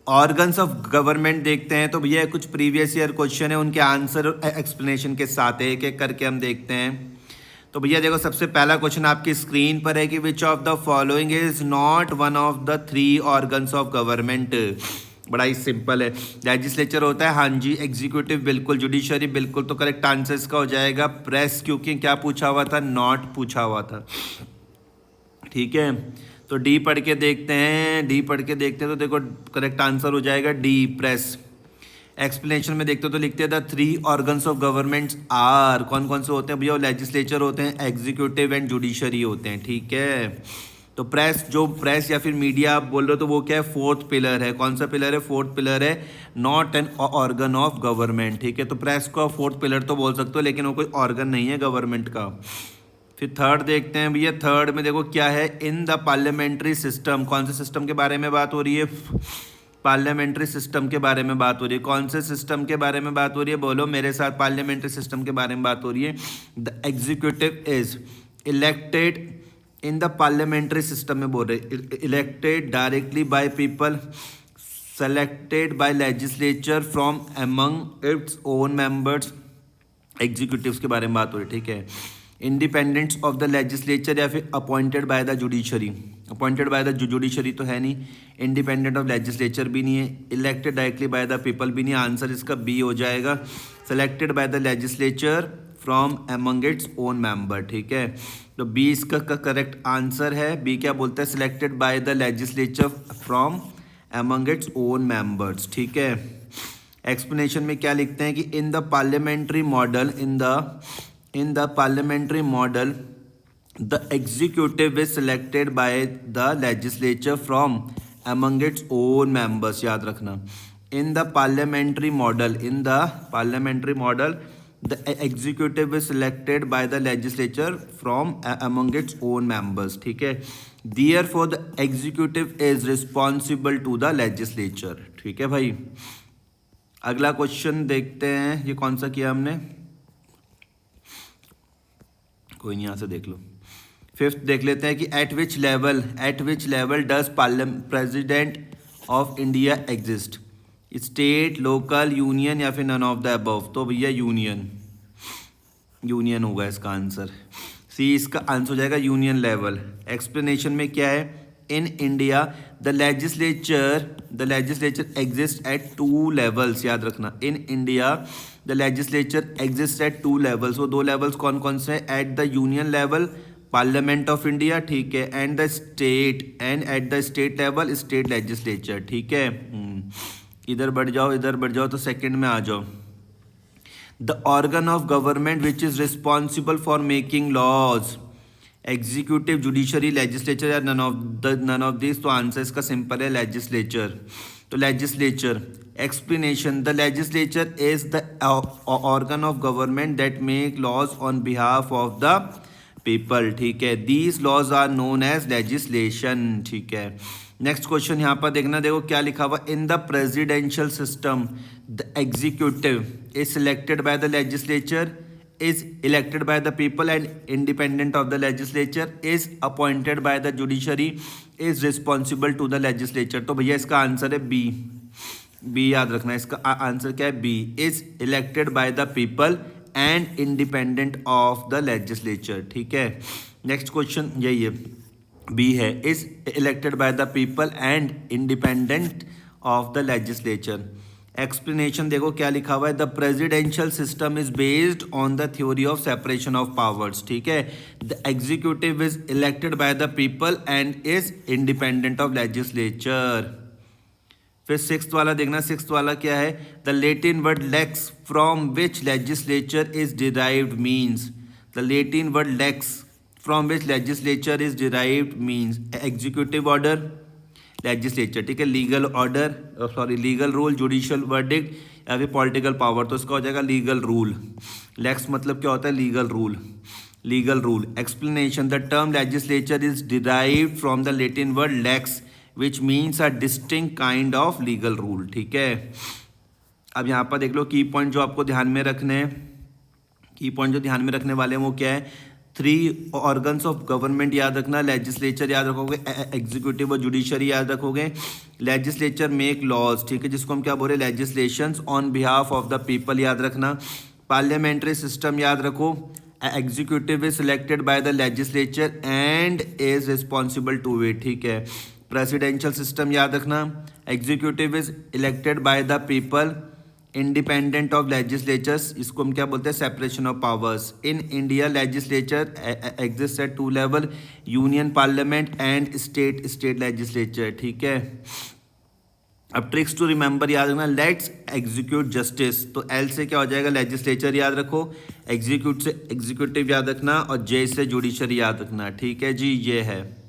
Organs of government देखते हैं तो भैया कुछ प्रीवियस ईयर क्वेश्चन है, उनके आंसर एक्सप्लेनेशन के साथ एक एक करके हम देखते हैं। तो भैया देखो, सबसे पहला क्वेश्चन आपकी स्क्रीन पर है कि which of the following is not one of the 3 organs of government. बड़ा ही सिंपल है। लेजिस्लेचर होता है, हाँ जी। एग्जीक्यूटिव बिल्कुल, जुडिशरी बिल्कुल। तो करेक्ट आंसर इसका हो जाएगा प्रेस, क्योंकि क्या पूछा हुआ था, नॉट पूछा हुआ था। ठीक है, तो डी पढ़ के देखते हैं, डी पढ़ के देखते हैं तो देखो करेक्ट आंसर हो जाएगा डी, प्रेस। एक्सप्लेनेशन में देखते हो तो लिखते हैं the 3 organs of governments are, कौन कौन से होते हैं भैया, लेजिस्लेचर होते हैं, एग्जीक्यूटिव एंड जुडिशरी होते हैं। ठीक है, तो प्रेस, जो प्रेस या फिर मीडिया आप बोल रहे हो तो वो क्या है, 4th पिलर है। कौन सा पिलर है, 4th पिलर है, not an organ of government. ठीक है, तो प्रेस को 4th पिलर तो बोल सकते हो, लेकिन वो कोई ऑर्गन नहीं है गवर्नमेंट का। फिर थर्ड देखते हैं भैया, थर्ड में देखो क्या है, इन द पार्लियामेंट्री सिस्टम। कौन से सिस्टम के बारे में बात हो रही है, पार्लियामेंट्री सिस्टम के बारे में बात हो रही है। कौन से सिस्टम के बारे में बात हो रही है, बोलो मेरे साथ, पार्लियामेंट्री सिस्टम के बारे में बात हो रही है। The executive is elected in the parliamentary system में बोल रहे, elected directly by people, selected bye legislature from among its own members. Executives के बारे में बात हो रही है। ठीक है, इंडिपेंडेंस ऑफ द लेजिस्लेचर या फिर appointed by the judiciary. Appointed by the judiciary तो है नहीं, इंडिपेंडेंट ऑफ लेजिस्लेचर भी नहीं है, elected directly by the people भी नहीं है। आंसर इसका बी हो जाएगा, selected bye the legislature from among its own member. ठीक है, तो बी इसका करेक्ट आंसर है। बी क्या बोलता है, selected by the legislature from among its own members. ठीक है, एक्सप्लेनेशन में क्या लिखते हैं कि in the parliamentary model, in the parliamentary model the executive is selected by the legislature from among its own members। याद रखना, in the parliamentary model, in the parliamentary model the executive is selected by the legislature from among its own members। ठीक है, therefore the executive is responsible to the legislature। ठीक है भाई, अगला question देखते हैं, ये कौन सा किया हमने, कोई नहीं, यहाँ से देख लो। फिफ्थ देख लेते हैं कि eight which level does president of India exist, state, local, union या फिर नन ऑफ द अबव। तो भैया यूनियन होगा इसका आंसर, सी इसका आंसर हो जाएगा, यूनियन लेवल। एक्सप्लेनेशन में क्या है, in India the legislature exist at 2 levels. याद रखना, in India the legislature exist at 2 levels. वो 2 लेवल्स कौन कौन से हैं, at the union level parliament of India, ठीक है, and at the state level state legislature. ठीक है, इधर बढ़ जाओ तो सेकंड में आ जाओ। The organ of government which is responsible for making laws, executive, judiciary, legislature या नन ऑफ दिस। तो आंसर इसका सिंपल है, लेजिस्लेचर। तो legislature, explanation, the legislature is the organ of government that make laws on behalf of the people. ठीक है, these laws are known as legislation. ठीक है, next question यहाँ पर देखना, देखो क्या लिखा हुआ, in the presidential system the executive is selected by the legislature, is elected by the people and independent of the legislature, is appointed by the judiciary, is responsible to the legislature। तो भैया इसका answer है B, याद रखना इसका answer क्या है, B, is elected by the people and independent of the legislature। ठीक है, नेक्स्ट क्वेश्चन यही है, बी है, is elected by the people and independent of the legislature। Explanation देखो क्या लिखा हुआ है, the presidential system is based on the theory of separation of powers. ठीक है, the executive is elected by the people and is independent of legislature. फिर sixth वाला देखना, सिक्स्थ वाला क्या है, the Latin word lex from which legislature is derived means, the Latin word lex from which legislature is derived means, executive order, legislature. ठीक है, legal order, sorry legal rule, judicial verdict या फिर political power. तो इसका हो जाएगा legal rule. Lakes मतलब क्या होता है, legal rule, legal rule. Explanation, the term legislature is derived from the Latin word lex which means a distinct kind of legal rule. ठीक है, अब यहाँ पर देख लो की पॉइंट जो आपको ध्यान में रखने हैं, की पॉइंट जो ध्यान में रखने वाले हैं वो क्या है, 3 ऑर्गन्स ऑफ गवर्नमेंट याद रखना, लेजिस्लेचर याद रखोगे, एग्जीक्यूटिव और जुडिशरी याद रखोगे। लेजिस्लेचर मेक लॉज, ठीक है, जिसको हम क्या बोल रहे हैं, legislations on behalf of the people याद रखना। पार्लियामेंट्री सिस्टम याद रखो, executive is selected by the legislature and is responsible to it, ठीक है। प्रेसिडेंशियल सिस्टम याद रखना, executive is elected by the people independent of legislatures, इसको हम क्या बोलते हैं, separation of powers. In India legislature exist at 2 level, union parliament and state legislature, ठीक है। अब ट्रिक्स टू रिमेंबर याद रखना, लेट्स एग्जीक्यूट जस्टिस, तो एल से क्या हो जाएगा, लेजिस्लेचर याद रखो, एग्जीक्यूट से एग्जीक्यूटिव याद रखना और जे से जुडिशरी याद रखना, ठीक है जी, ये है।